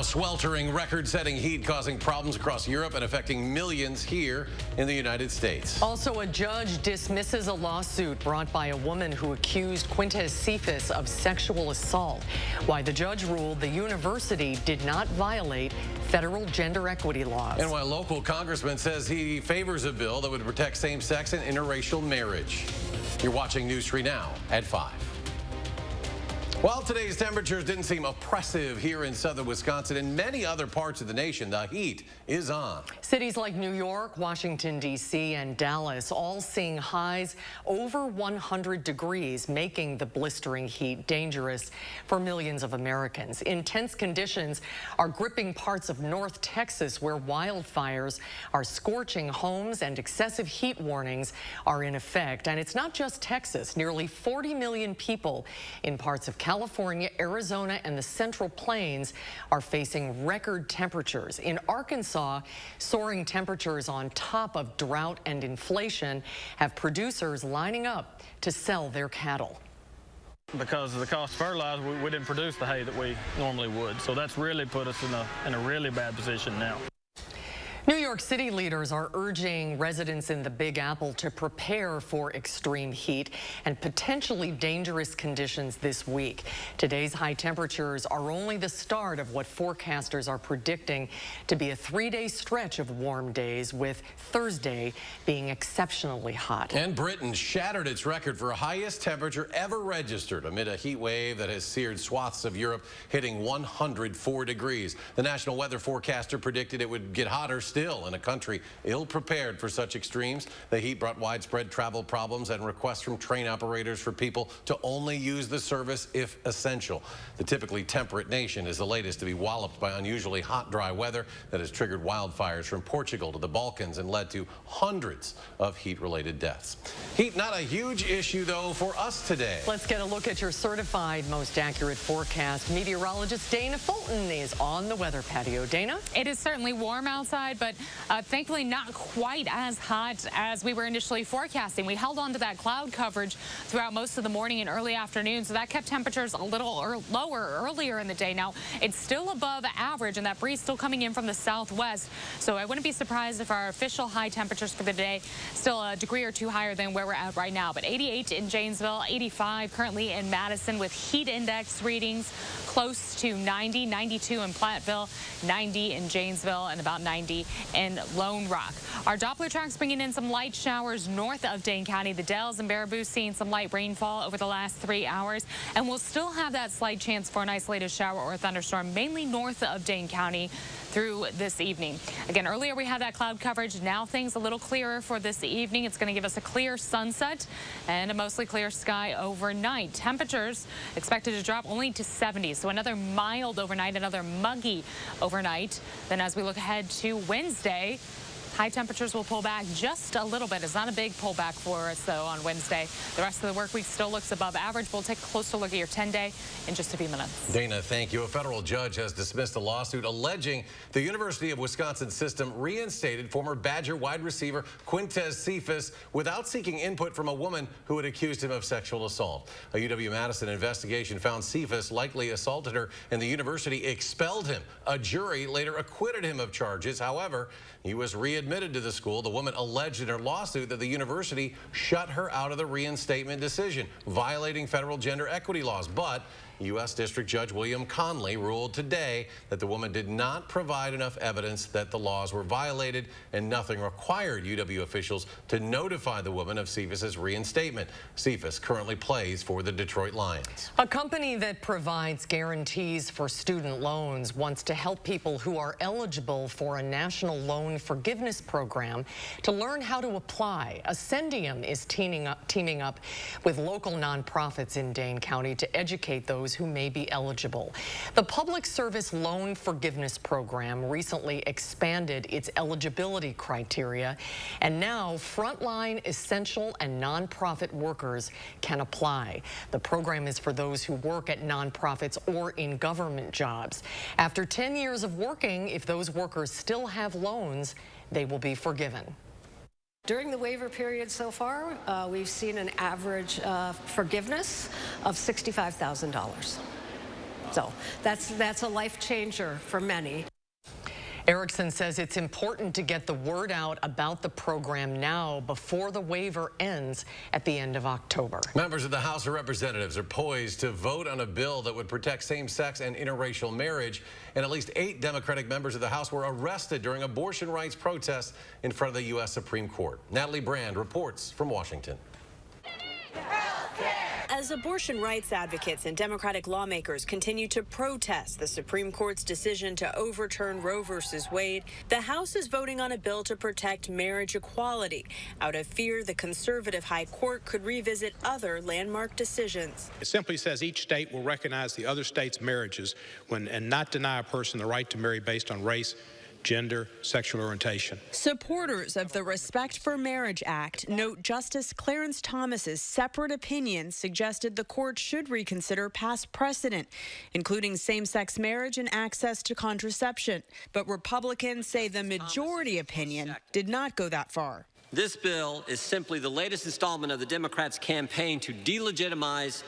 Sweltering, record-setting heat causing problems across Europe and affecting millions here in the United States. Also, a judge dismisses a lawsuit brought by a woman who accused Quintez Cephas of sexual assault. Why the judge ruled the university did not violate federal gender equity laws. And why a local congressman says he favors a bill that would protect same-sex and interracial marriage. You're watching News 3 Now at 5. While today's temperatures didn't seem oppressive here in southern Wisconsin and many other parts of the nation, the heat is on. Cities like New York, Washington, D.C., and Dallas all seeing highs over 100 degrees, making the blistering heat dangerous for millions of Americans. Intense conditions are gripping parts of North Texas, where wildfires are scorching homes and excessive heat warnings are in effect. And it's not just Texas. Nearly 40 million people in parts of California, Arizona, and the Central Plains are facing record temperatures. In Arkansas, soaring temperatures on top of drought and inflation have producers lining up to sell their cattle. Because of the cost of fertilizer, we didn't produce the hay that we normally would. So that's really put us in a really bad position now. New York City leaders are urging residents in the Big Apple to prepare for extreme heat and potentially dangerous conditions this week. Today's high temperatures are only the start of what forecasters are predicting to be a 3-day stretch of warm days, with Thursday being exceptionally hot. And Britain shattered its record for highest temperature ever registered amid a heat wave that has seared swaths of Europe, hitting 104 degrees. The national weather forecaster predicted it would get hotter still in a country ill-prepared for such extremes. The heat brought widespread travel problems and requests from train operators for people to only use the service if essential. The typically temperate nation is the latest to be walloped by unusually hot, dry weather that has triggered wildfires from Portugal to the Balkans and led to hundreds of heat-related deaths. Heat not a huge issue, though, for us today. Let's get a look at your certified most accurate forecast. Meteorologist Dana Fulton is on the weather patio. Dana? It is certainly warm outside, but thankfully not quite as hot as we were initially forecasting. We held on to that cloud coverage throughout most of the morning and early afternoon, so that kept temperatures a little lower earlier in the day. Now, it's still above average, and that breeze still coming in from the southwest, so I wouldn't be surprised if our official high temperatures for the day still a degree or two higher than where we're at right now. But 88 in Janesville, 85 currently in Madison, with heat index readings close to 90, 92 in Platteville, 90 in Janesville, and about 90 in Lone Rock. Our Doppler tracks bringing in some light showers north of Dane County. The Dells and Baraboo seeing some light rainfall over the last 3 hours, and we'll still have that slight chance for an isolated shower or thunderstorm, mainly north of Dane County through this evening. Again, earlier we had that cloud coverage. Now things a little clearer for this evening. It's going to give us a clear sunset and a mostly clear sky overnight. Temperatures expected to drop only to 70, so another mild overnight, another muggy overnight. Then as we look ahead to Wednesday, high temperatures will pull back just a little bit. It's not a big pullback for us, though, on Wednesday. The rest of the work week still looks above average. We'll take a closer look at your 10-day in just a few minutes. Dana, thank you. A federal judge has dismissed a lawsuit alleging the University of Wisconsin system reinstated former Badger wide receiver Quintez Cephas without seeking input from a woman who had accused him of sexual assault. A UW-Madison investigation found Cephas likely assaulted her, and the university expelled him. A jury later acquitted him of charges. However, he was readmitted to the school. The woman alleged in her lawsuit that the university shut her out of the reinstatement decision, violating federal gender equity laws. But U.S. District Judge William Conley ruled today that the woman did not provide enough evidence that the laws were violated, and nothing required UW officials to notify the woman of Cephas's reinstatement. Cephas currently plays for the Detroit Lions. A company that provides guarantees for student loans wants to help people who are eligible for a national loan forgiveness program to learn how to apply. Ascendium is teaming up with local nonprofits in Dane County to educate those who may be eligible. The Public Service Loan Forgiveness Program recently expanded its eligibility criteria, and now frontline, essential, and nonprofit workers can apply. The program is for those who work at nonprofits or in government jobs. After 10 years of working, if those workers still have loans, they will be forgiven. During the waiver period so far, we've seen an average forgiveness of $65,000. So that's a life changer for many. Erickson says it's important to get the word out about the program now before the waiver ends at the end of October. Members of the House of Representatives are poised to vote on a bill that would protect same-sex and interracial marriage. And at least 8 Democratic members of the House were arrested during abortion rights protests in front of the U.S. Supreme Court. Natalie Brand reports from Washington. As abortion rights advocates and Democratic lawmakers continue to protest the Supreme Court's decision to overturn Roe v. Wade, the House is voting on a bill to protect marriage equality out of fear the conservative high court could revisit other landmark decisions. It simply says each state will recognize the other state's marriages and not deny a person the right to marry based on race, gender, sexual orientation. Supporters of the Respect for Marriage Act note Justice Clarence Thomas's separate opinion suggested the court should reconsider past precedent, including same-sex marriage and access to contraception. But Republicans say the majority opinion did not go that far. This bill is simply the latest installment of the Democrats' campaign to delegitimize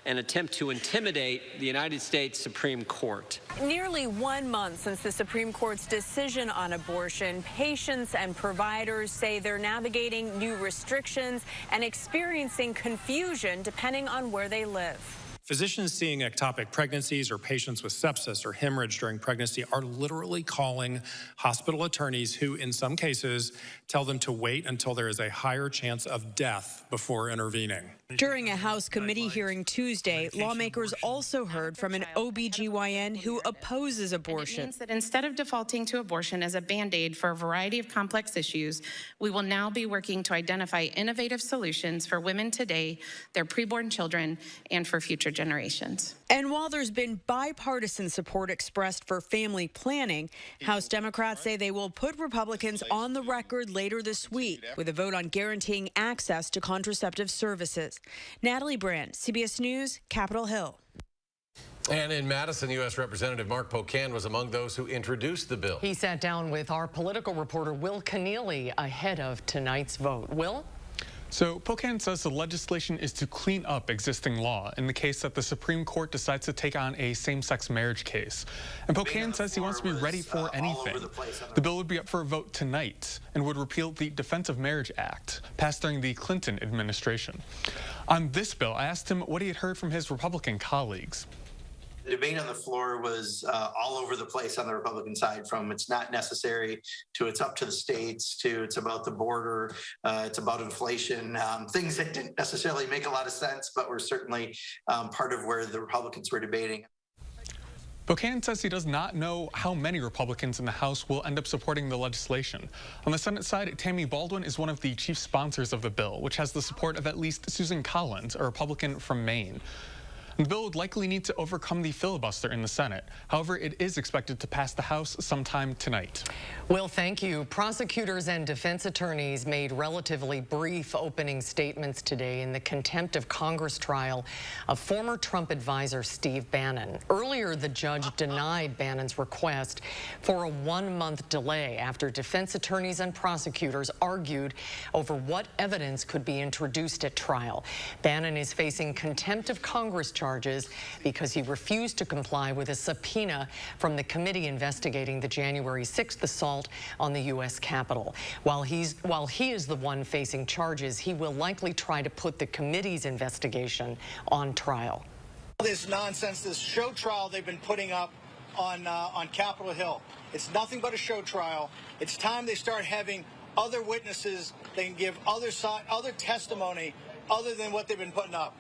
and attempt to intimidate the United States Supreme Court. Nearly 1 month since the Supreme Court's decision on abortion, patients and providers say they're navigating new restrictions and experiencing confusion depending on where they live. Physicians seeing ectopic pregnancies or patients with sepsis or hemorrhage during pregnancy are literally calling hospital attorneys who, in some cases, tell them to wait until there is a higher chance of death before intervening. During a House committee hearing Tuesday, lawmakers also heard from an OBGYN who opposes abortion. It means that instead of defaulting to abortion as a Band-Aid for a variety of complex issues, we will now be working to identify innovative solutions for women today, their preborn children, and for future generations. And while there's been bipartisan support expressed for family planning, House Democrats say they will put Republicans on the record later this week with a vote on guaranteeing access to contraceptive services. Natalie Brand, CBS News, Capitol Hill. And in Madison, U.S. Representative Mark Pocan was among those who introduced the bill. He sat down with our political reporter Will Keneally ahead of tonight's vote. Will? So Pocan says the legislation is to clean up existing law in the case that the Supreme Court decides to take on a same-sex marriage case. And Pocan says he wants to be ready for anything. The bill would be up for a vote tonight and would repeal the Defense of Marriage Act, passed during the Clinton administration. On this bill, I asked him what he had heard from his Republican colleagues. The debate on the floor was all over the place on the Republican side, from it's not necessary to it's up to the states to it's about the border, it's about inflation, things that didn't necessarily make a lot of sense, but were certainly part of where the Republicans were debating. Pocan says he does not know how many Republicans in the House will end up supporting the legislation. On the Senate side, Tammy Baldwin is one of the chief sponsors of the bill, which has the support of at least Susan Collins, a Republican from Maine. The bill would likely need to overcome the filibuster in the Senate. However, it is expected to pass the House sometime tonight. Will, thank you. Prosecutors and defense attorneys made relatively brief opening statements today in the contempt of Congress trial of former Trump advisor Steve Bannon. Earlier, the judge denied Bannon's request for a 1-month delay after defense attorneys and prosecutors argued over what evidence could be introduced at trial. Bannon is facing contempt of Congress charges because he refused to comply with a subpoena from the committee investigating the January 6th assault on the U.S. Capitol. While he is the one facing charges, he will likely try to put the committee's investigation on trial. This nonsense, this show trial they've been putting up on Capitol Hill, it's nothing but a show trial. It's time they start having other witnesses. They can give other testimony other than what they've been putting up.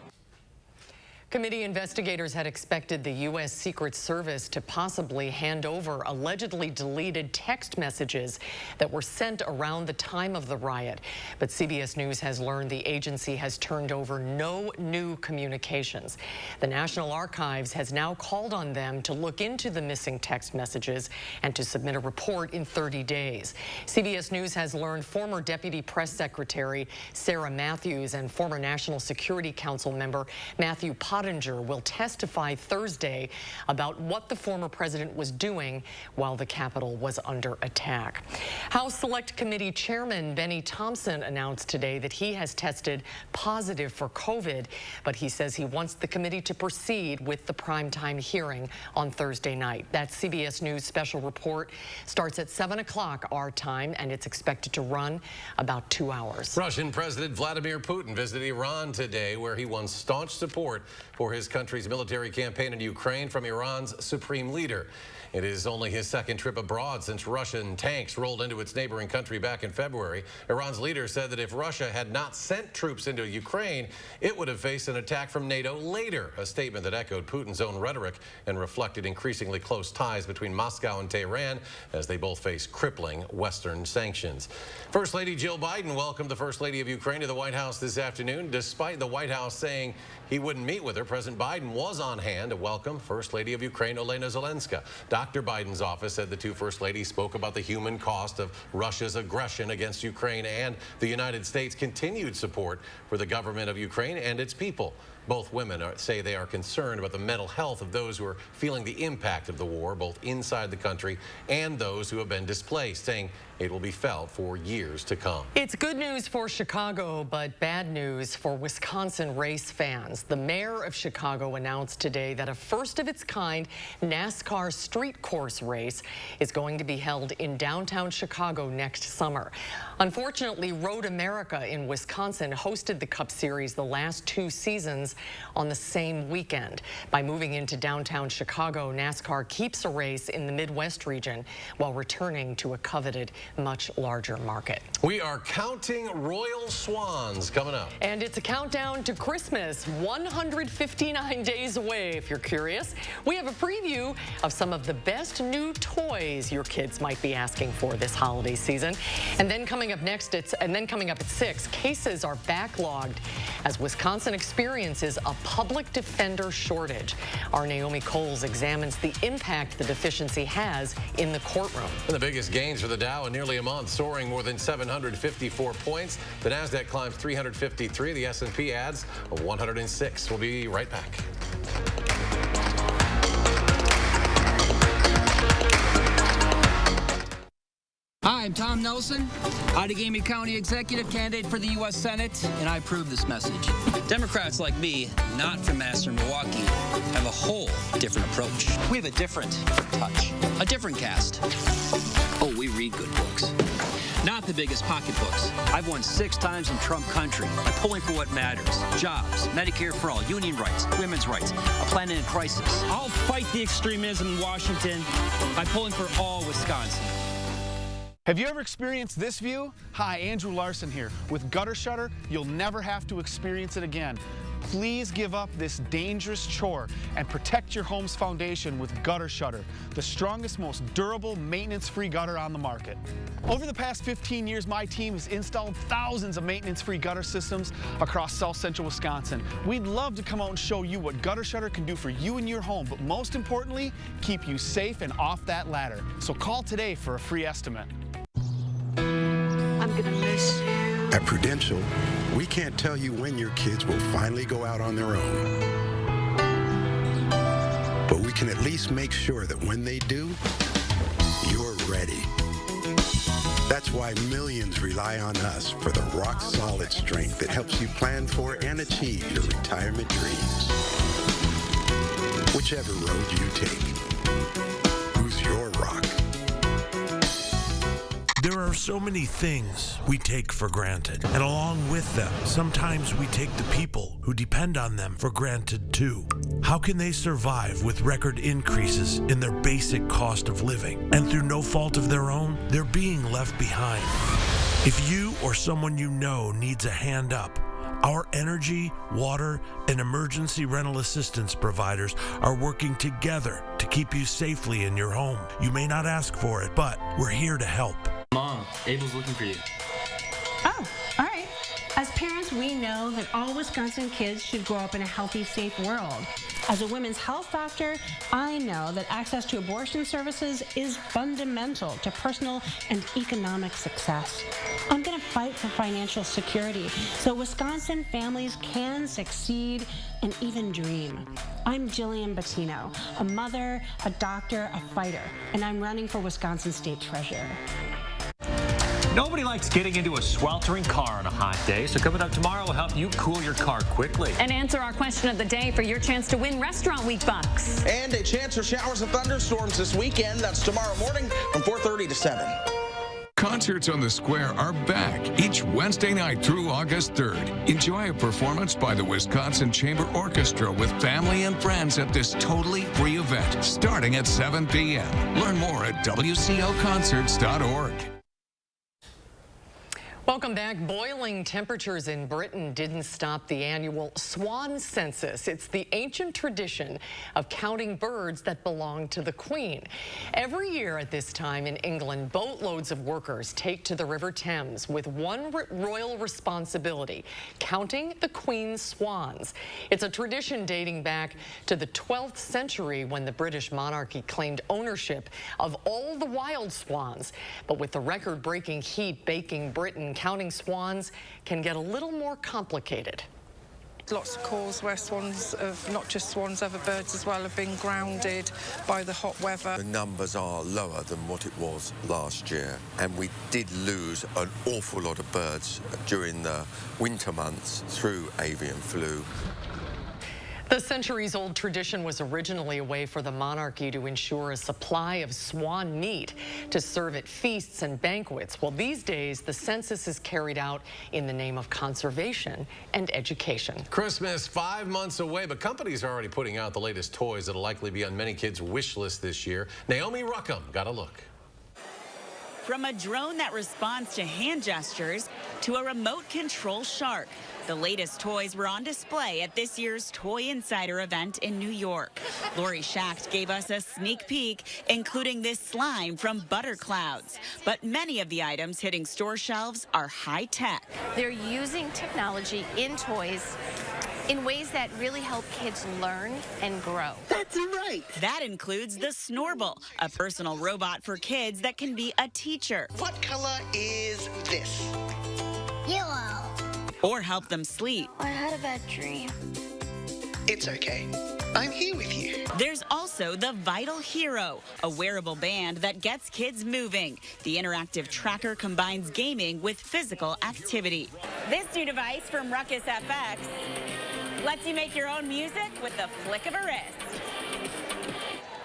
Committee investigators had expected the U.S. Secret Service to possibly hand over allegedly deleted text messages that were sent around the time of the riot. But CBS News has learned the agency has turned over no new communications. The National Archives has now called on them to look into the missing text messages and to submit a report in 30 days. CBS News has learned former Deputy Press Secretary Sarah Matthews and former National Security Council member Matthew Potter Pottinger will testify Thursday about what the former president was doing while the Capitol was under attack. House Select Committee Chairman Benny Thompson announced today that he has tested positive for COVID, but he says he wants the committee to proceed with the primetime hearing on Thursday night. That CBS News special report starts at 7 o'clock our time, and it's expected to run about 2 hours. Russian President Vladimir Putin visited Iran today, where he won staunch support for his country's military campaign in Ukraine from Iran's supreme leader. It is only his second trip abroad since Russian tanks rolled into its neighboring country back in February. Iran's leader said that if Russia had not sent troops into Ukraine, it would have faced an attack from NATO later, a statement that echoed Putin's own rhetoric and reflected increasingly close ties between Moscow and Tehran as they both face crippling Western sanctions. First Lady Jill Biden welcomed the First Lady of Ukraine to the White House this afternoon. Despite the White House saying he wouldn't meet with her, President Biden was on hand to welcome First Lady of Ukraine, Olena Zelenska. Dr. Biden's office said the two First Ladies spoke about the human cost of Russia's aggression against Ukraine and the United States' continued support for the government of Ukraine and its people. Both women say they are concerned about the mental health of those who are feeling the impact of the war, both inside the country and those who have been displaced, saying it will be felt for years to come. It's good news for Chicago, but bad news for Wisconsin race fans. The mayor of Chicago announced today that a first-of-its-kind NASCAR street course race is going to be held in downtown Chicago next summer. Unfortunately, Road America in Wisconsin hosted the Cup Series the last 2 seasons on the same weekend. By moving into downtown Chicago, NASCAR keeps a race in the Midwest region while returning to a coveted, much larger market. We are counting Royal Swans coming up. And it's a countdown to Christmas, 159 days away, if you're curious. We have a preview of some of the best new toys your kids might be asking for this holiday season. And then coming up at 6, cases are backlogged as Wisconsin experiences a public defender shortage. Our Naomi Coles examines the impact the deficiency has in the courtroom. And the biggest gains for the Dow in nearly a month, soaring more than 754 points. The Nasdaq climbs 353. The S&P adds 106. We'll be right back. Hi, I'm Tom Nelson, Outagamie County Executive Candidate for the U.S. Senate, and I approve this message. Democrats like me, not from Master Milwaukee, have a whole different approach. We have a different touch, a different cast. Oh, we read good books. Not the biggest pocketbooks. I've won 6 times in Trump country by pulling for what matters. Jobs, Medicare for all, union rights, women's rights, a planet in crisis. I'll fight the extremism in Washington by pulling for all Wisconsin. Have you ever experienced this view? Hi, Andrew Larson here. With Gutter Shutter, you'll never have to experience it again. Please give up this dangerous chore and protect your home's foundation with Gutter Shutter, the strongest, most durable, maintenance-free gutter on the market. Over the past 15 years, my team has installed thousands of maintenance-free gutter systems across South Central Wisconsin. We'd love to come out and show you what Gutter Shutter can do for you and your home, but most importantly, keep you safe and off that ladder. So call today for a free estimate. I'm gonna miss you. At Prudential, we can't tell you when your kids will finally go out on their own. But we can at least make sure that when they do, you're ready. That's why millions rely on us for the rock-solid strength that helps you plan for and achieve your retirement dreams. Whichever road you take, who's your rock? There are so many things we take for granted, and along with them, sometimes we take the people who depend on them for granted too. How can they survive with record increases in their basic cost of living? And through no fault of their own, they're being left behind. If you or someone you know needs a hand up, our energy, water, and emergency rental assistance providers are working together to keep you safely in your home. You may not ask for it, but we're here to help. Mom, Abel's looking for you. Oh, all right. As parents, we know that all Wisconsin kids should grow up in a healthy, safe world. As a women's health doctor, I know that access to abortion services is fundamental to personal and economic success. I'm going to fight for financial security so Wisconsin families can succeed and even dream. I'm Jillian Bettino, a mother, a doctor, a fighter, and I'm running for Wisconsin State Treasurer. Nobody likes getting into a sweltering car on a hot day, so coming up tomorrow will help you cool your car quickly. And answer our question of the day for your chance to win Restaurant Week bucks. And a chance for showers and thunderstorms this weekend. That's tomorrow morning from 4:30 to 7. Concerts on the Square are back each Wednesday night through August 3rd. Enjoy a performance by the Wisconsin Chamber Orchestra with family and friends at this totally free event starting at 7 p.m. Learn more at wcoconcerts.org. Welcome back. Boiling temperatures in Britain didn't stop the annual swan census. It's the ancient tradition of counting birds that belong to the Queen. Every year at this time in England, boatloads of workers take to the River Thames with one royal responsibility: counting the Queen's swans. It's a tradition dating back to the 12th century when the British monarchy claimed ownership of all the wild swans. But with the record-breaking heat baking Britain, counting swans can get a little more complicated. Lots of calls where swans, not just swans, other birds as well, have been grounded by the hot weather. The numbers are lower than what it was last year, and we did lose an awful lot of birds during the winter months through avian flu. The centuries-old tradition was originally a way for the monarchy to ensure a supply of swan meat to serve at feasts and banquets. Well, these days, the census is carried out in the name of conservation and education. Christmas 5 months away, but companies are already putting out the latest toys that'll likely be on many kids' wish lists this year. Naomi Ruckham got a look. From a drone that responds to hand gestures to a remote control shark, the latest toys were on display at this year's Toy Insider event in New York. Lori Schacht gave us a sneak peek, including this slime from Butter Clouds. But many of the items hitting store shelves are high-tech. They're using technology in toys in ways that really help kids learn and grow. That's right. That includes the Snorble, a personal robot for kids that can be a teacher. What color is this? Yellow. Or help them sleep. I had a bad dream. It's okay. I'm here with you. There's also the Vital Hero, a wearable band that gets kids moving. The interactive tracker combines gaming with physical activity. This new device from Ruckus FX lets you make your own music with the flick of a wrist.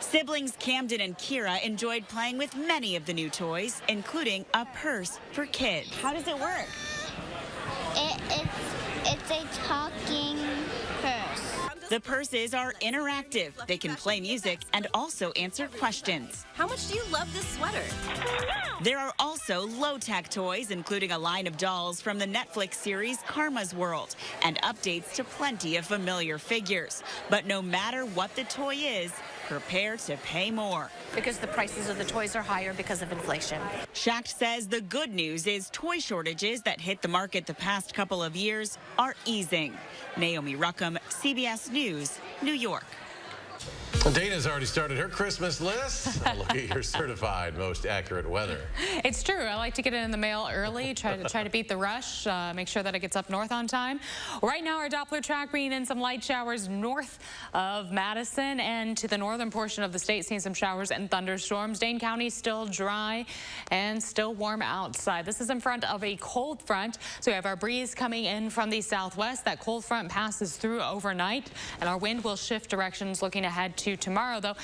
Siblings Camden and Kira enjoyed playing with many of the new toys, including a purse for kids. How does it work? It's a talking purse. The purses are interactive. They can play music and also answer questions. How much do you love this sweater? There are also low-tech toys, including a line of dolls from the Netflix series Karma's World, and updates to plenty of familiar figures. But no matter what the toy is, prepare to pay more. Because the prices of the toys are higher because of inflation. Schacht says the good news is toy shortages that hit the market the past couple of years are easing. Naomi Ruckham, CBS News, New York. Dana's already started her Christmas list. Look at your certified most accurate weather. It's true. I like to get it in the mail early, try to beat the rush, make sure that it gets up north on time. Right now, our Doppler track bringing in some light showers north of Madison and to the northern portion of the state, seeing some showers and thunderstorms. Dane County still dry and still warm outside. This is in front of a cold front, so we have our breeze coming in from the southwest. That cold front passes through overnight, and our wind will shift directions looking ahead to tomorrow, though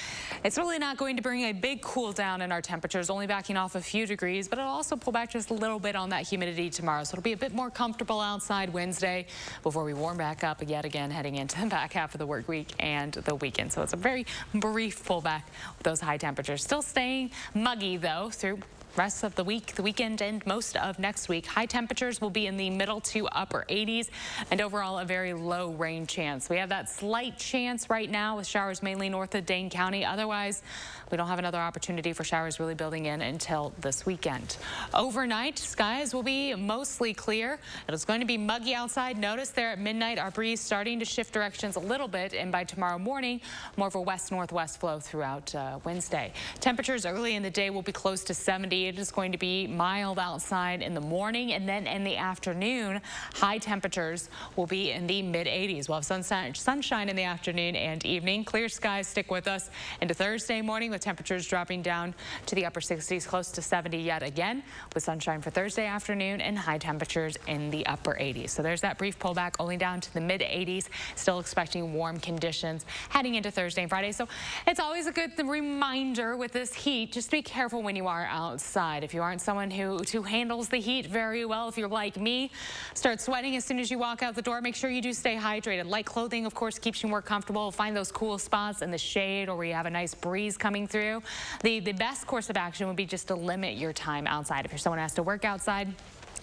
it's really not going to bring a big cool down in our temperatures, only backing off a few degrees, but it'll also pull back just a little bit on that humidity tomorrow. So it'll be a bit more comfortable outside Wednesday before we warm back up yet again heading into the back half of the work week and the weekend. So it's a very brief pullback with those high temperatures. Still staying muggy, though, through rest of the week, the weekend, and most of next week. High temperatures will be in the middle to upper 80s, and overall a very low rain chance. We have that slight chance right now with showers mainly north of Dane County. Otherwise, we don't have another opportunity for showers really building in until this weekend. Overnight, skies will be mostly clear. It's going to be muggy outside. Notice there at midnight, our breeze starting to shift directions a little bit, and by tomorrow morning, more of a west-northwest flow throughout Wednesday. Temperatures early in the day will be close to 70. It is going to be mild outside in the morning, and then in the afternoon, high temperatures will be in the mid-80s. We'll have sunshine in the afternoon and evening. Clear skies stick with us into Thursday morning, with temperatures dropping down to the upper 60s, close to 70 yet again, with sunshine for Thursday afternoon and high temperatures in the upper 80s. So there's that brief pullback, only down to the mid-80s. Still expecting warm conditions heading into Thursday and Friday. So it's always a good reminder with this heat, just be careful when you are outside. If you aren't someone who handles the heat very well, if you're like me, start sweating as soon as you walk out the door, make sure you do stay hydrated. Light clothing, of course, keeps you more comfortable. Find those cool spots in the shade or where you have a nice breeze coming through. The best course of action would be just to limit your time outside. If you're someone who has to work outside,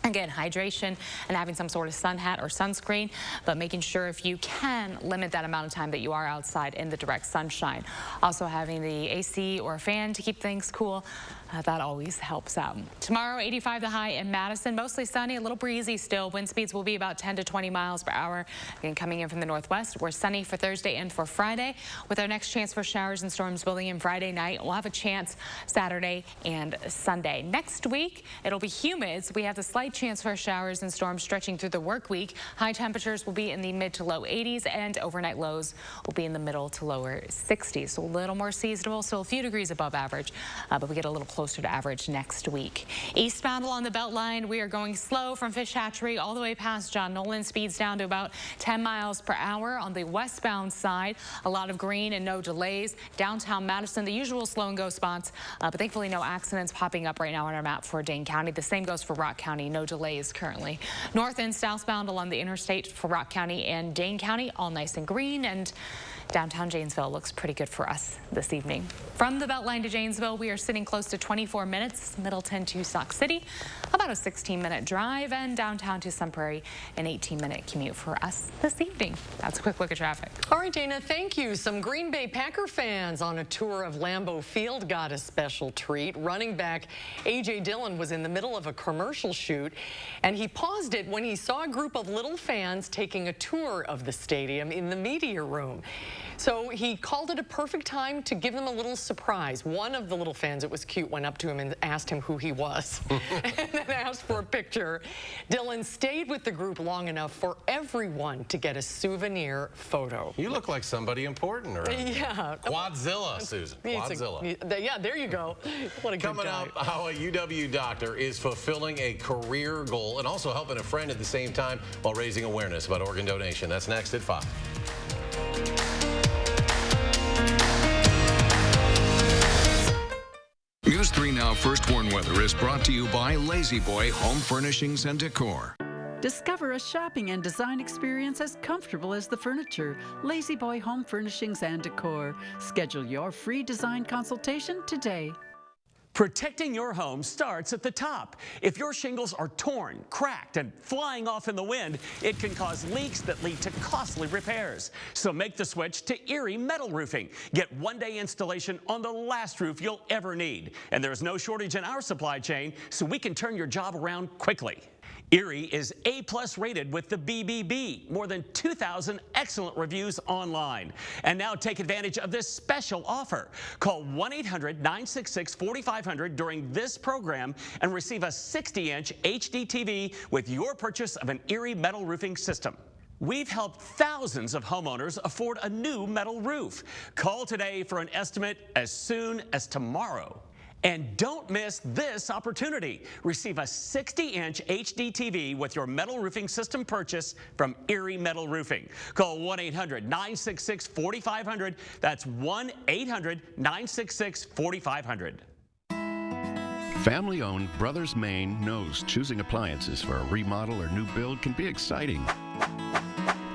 again, hydration and having some sort of sun hat or sunscreen, but making sure if you can limit that amount of time that you are outside in the direct sunshine. Also having the AC or fan to keep things cool. That always helps out. Tomorrow, 85 the high in Madison. Mostly sunny, a little breezy still. Wind speeds will be about 10 to 20 miles per hour. Again, coming in from the northwest. We're sunny for Thursday and for Friday, with our next chance for showers and storms building in Friday night. We'll have a chance Saturday and Sunday. Next week, it'll be humid, so we have the slight chance for showers and storms stretching through the work week. High temperatures will be in the mid to low 80s, and overnight lows will be in the middle to lower 60s. So a little more seasonable, still a few degrees above average, but we get a little closer to average next week. Eastbound along the Beltline, we are going slow from Fish Hatchery all the way past John Nolan. Speeds down to about 10 miles per hour. On the westbound side, a lot of green and no delays. Downtown Madison, the usual slow and go spots, but thankfully no accidents popping up right now on our map for Dane County. The same goes for Rock County. No delays currently. North and southbound along the interstate for Rock County and Dane County, all nice and green, and downtown Janesville looks pretty good for us this evening. From the Beltline to Janesville, we are sitting close to 24 minutes. Middleton to Sauk City, about a 16-minute drive, and downtown to Sun Prairie, an 18-minute commute for us this evening. That's a quick look at traffic. All right, Dana, thank you. Some Green Bay Packer fans on a tour of Lambeau Field got a special treat. Running back A.J. Dillon was in the middle of a commercial shoot, and he paused it when he saw a group of little fans taking a tour of the stadium in the media room. So he called it a perfect time to give them a little surprise. One of the little fans, it was cute, went up to him and asked him who he was and then asked for a picture. Dillon stayed with the group long enough for everyone to get a souvenir photo. You look like somebody important around here. Yeah. Quadzilla, Susan. Quadzilla. Yeah, there you go. What a good Coming guy. up, how a UW doctor is fulfilling a career goal and also helping a friend at the same time while raising awareness about organ donation. That's next at 5. News 3 Now First Warn Weather is brought to you by Lazy Boy Home Furnishings and Decor. Discover a shopping and design experience as comfortable as the furniture. Lazy Boy Home Furnishings and Decor. Schedule your free design consultation today. Protecting your home starts at the top. If your shingles are torn, cracked, and flying off in the wind, it can cause leaks that lead to costly repairs. So make the switch to Eerie Metal Roofing. Get one-day installation on the last roof you'll ever need. And there's no shortage in our supply chain, so we can turn your job around quickly. Eerie is A+ rated with the BBB. More than 2,000 excellent reviews online. And now take advantage of this special offer. Call 1-800-966-4500 during this program and receive a 60-inch HD TV with your purchase of an Eerie metal roofing system. We've helped thousands of homeowners afford a new metal roof. Call today for an estimate as soon as tomorrow. And don't miss this opportunity. Receive a 60-inch HD TV with your metal roofing system purchase from Eerie Metal Roofing. Call 1-800-966-4500. That's 1-800-966-4500. Family-owned Brothers Maine knows choosing appliances for a remodel or new build can be exciting.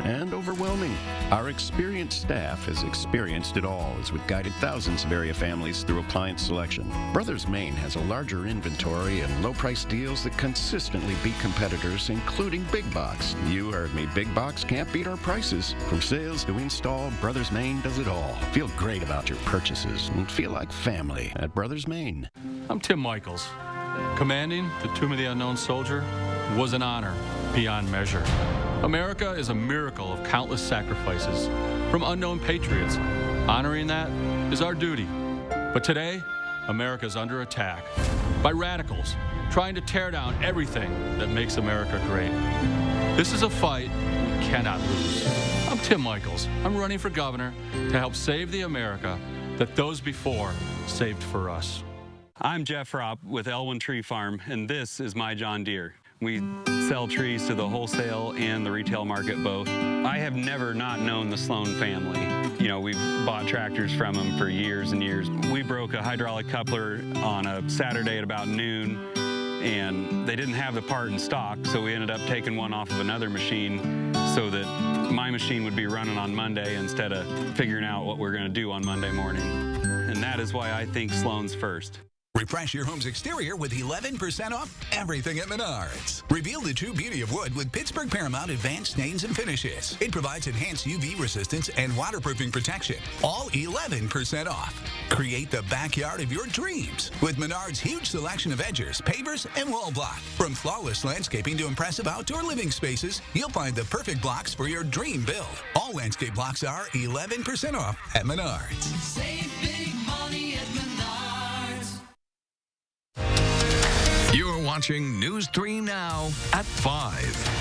and overwhelming. Our experienced staff has experienced it all as we've guided thousands of area families through appliance selection. Brothers Maine has a larger inventory and low-price deals that consistently beat competitors, including big box. You heard me, big box can't beat our prices. From sales to install, Brothers Maine does it all. Feel great about your purchases and feel like family at Brothers Maine. I'm Tim Michaels. Commanding the Tomb of the Unknown Soldier was an honor beyond measure. America is a miracle of countless sacrifices from unknown patriots. Honoring that is our duty. But today, America is under attack by radicals trying to tear down everything that makes America great. This is a fight we cannot lose. I'm Tim Michaels. I'm running for governor to help save the America that those before saved for us. I'm Jeff Ropp with Elwyn Tree Farm, and this is my John Deere. We sell trees to the wholesale and the retail market both. I have never not known the Sloan family. You know, we've bought tractors from them for years and years. We broke a hydraulic coupler on a Saturday at about noon, and they didn't have the part in stock, so we ended up taking one off of another machine so that my machine would be running on Monday instead of figuring out what we're going to do on Monday morning. And that is why I think Sloan's first. Refresh your home's exterior with 11% off everything at Menards. Reveal the true beauty of wood with Pittsburgh Paramount Advanced Stains and Finishes. It provides enhanced UV resistance and waterproofing protection. All 11% off. Create the backyard of your dreams with Menards' huge selection of edgers, pavers, and wall block. From flawless landscaping to impressive outdoor living spaces, you'll find the perfect blocks for your dream build. All landscape blocks are 11% off at Menards. Save big money at Menards. You're watching News 3 Now at 5.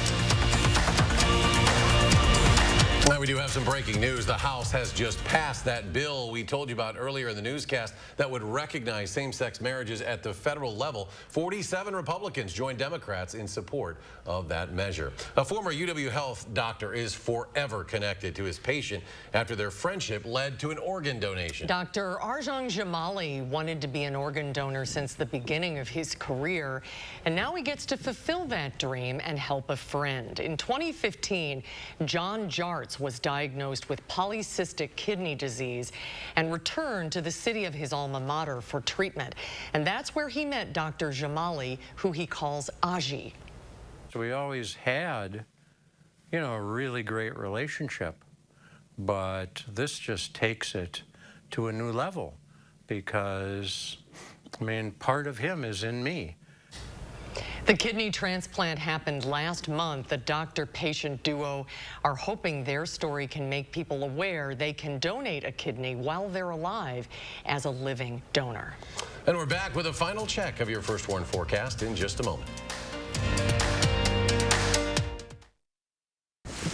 Now we do have some breaking news. The House has just passed that bill we told you about earlier in the newscast that would recognize same-sex marriages at the federal level. 47 Republicans joined Democrats in support of that measure. A former UW Health doctor is forever connected to his patient after their friendship led to an organ donation. Dr. Arjun Jamali wanted to be an organ donor since the beginning of his career, and now he gets to fulfill that dream and help a friend. In 2015, John Jarts was diagnosed with polycystic kidney disease and returned to the city of his alma mater for treatment. And that's where he met Dr. Jamali, who he calls Aji. So we always had, you know, a really great relationship, but this just takes it to a new level because, I mean, part of him is in me. The kidney transplant happened last month. The doctor-patient duo are hoping their story can make people aware they can donate a kidney while they're alive as a living donor. And we're back with a final check of your First Warn forecast in just a moment.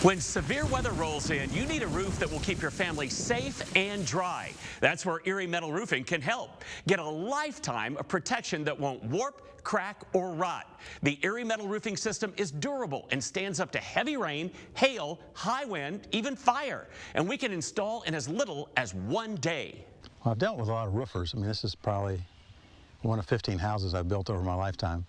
When severe weather rolls in, you need a roof that will keep your family safe and dry. That's where Eerie Metal Roofing can help. Get a lifetime of protection that won't warp, crack, or rot. The Eerie Metal Roofing system is durable and stands up to heavy rain, hail, high wind, even fire. And we can install in as little as 1 day. Well, I've dealt with a lot of roofers. I mean, this is probably one of 15 houses I've built over my lifetime.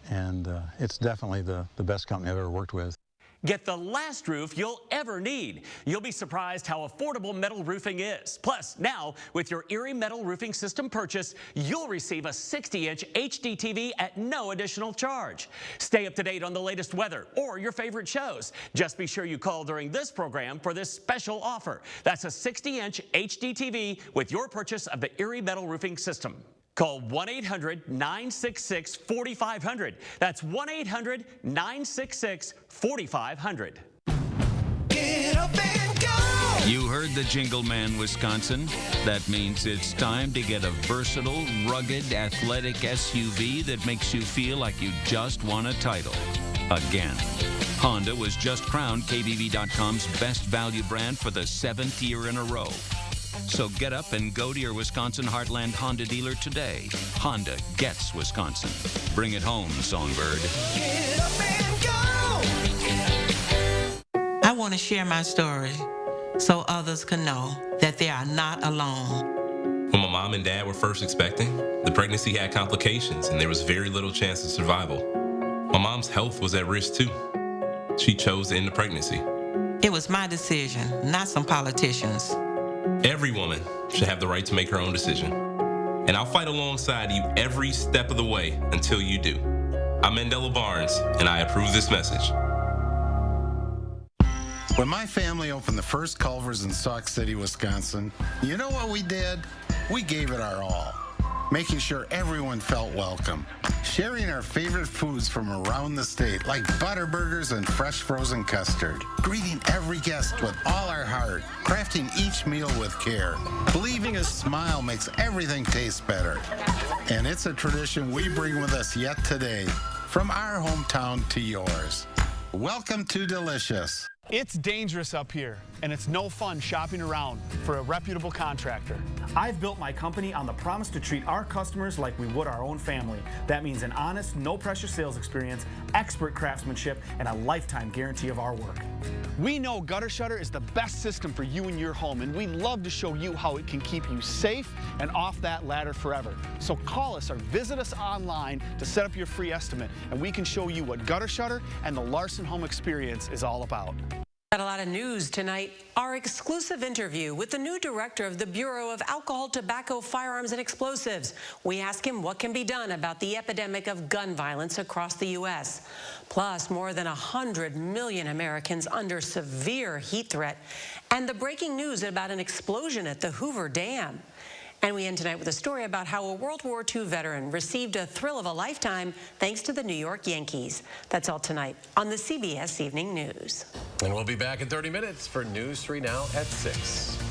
And it's definitely the best company I've ever worked with. Get the last roof you'll ever need. You'll be surprised how affordable metal roofing is. Plus, now, with your Eerie Metal Roofing System purchase, you'll receive a 60-inch HD TV at no additional charge. Stay up to date on the latest weather or your favorite shows. Just be sure you call during this program for this special offer. That's a 60-inch HD TV with your purchase of the Eerie Metal Roofing System. Call 1-800-966-4500. That's 1-800-966-4500. Get up and go! You heard the Jingle Man, Wisconsin. That means it's time to get a versatile, rugged, athletic SUV that makes you feel like you just won a title. Again. Honda was just crowned KBB.com's best value brand for the 7th year in a row. So get up and go to your Wisconsin Heartland Honda dealer today. Honda gets Wisconsin. Bring it home, Songbird. Get up and go! I want to share my story so others can know that they are not alone. When my mom and dad were first expecting, the pregnancy had complications and there was very little chance of survival. My mom's health was at risk too. She chose to end the pregnancy. It was my decision, not some politicians. Every woman should have the right to make her own decision. And I'll fight alongside you every step of the way until you do. I'm Mandela Barnes, and I approve this message. When my family opened the first Culver's in Sauk City, Wisconsin, you know what we did? We gave it our all, making sure everyone felt welcome, sharing our favorite foods from around the state, like Butterburgers and fresh frozen custard, greeting every guest with all our heart, crafting each meal with care, believing a smile makes everything taste better. And it's a tradition we bring with us yet today, from our hometown to yours. Welcome to Delicious. It's dangerous up here, and it's no fun shopping around for a reputable contractor. I've built my company on the promise to treat our customers like we would our own family. That means an honest, no-pressure sales experience, expert craftsmanship, and a lifetime guarantee of our work. We know Gutter Shutter is the best system for you and your home, and we'd love to show you how it can keep you safe and off that ladder forever. So call us or visit us online to set up your free estimate, and we can show you what Gutter Shutter and the Larson Home Experience is all about. Got a lot of news tonight. Our exclusive interview with the new director of the Bureau of Alcohol, Tobacco, Firearms, and Explosives. We ask him what can be done about the epidemic of gun violence across the U.S. Plus, more than 100 million Americans under severe heat threat. And the breaking news about an explosion at the Hoover Dam. And we end tonight with a story about how a World War II veteran received a thrill of a lifetime thanks to the New York Yankees. That's all tonight on the CBS Evening News. And we'll be back in 30 minutes for News 3 Now at 6.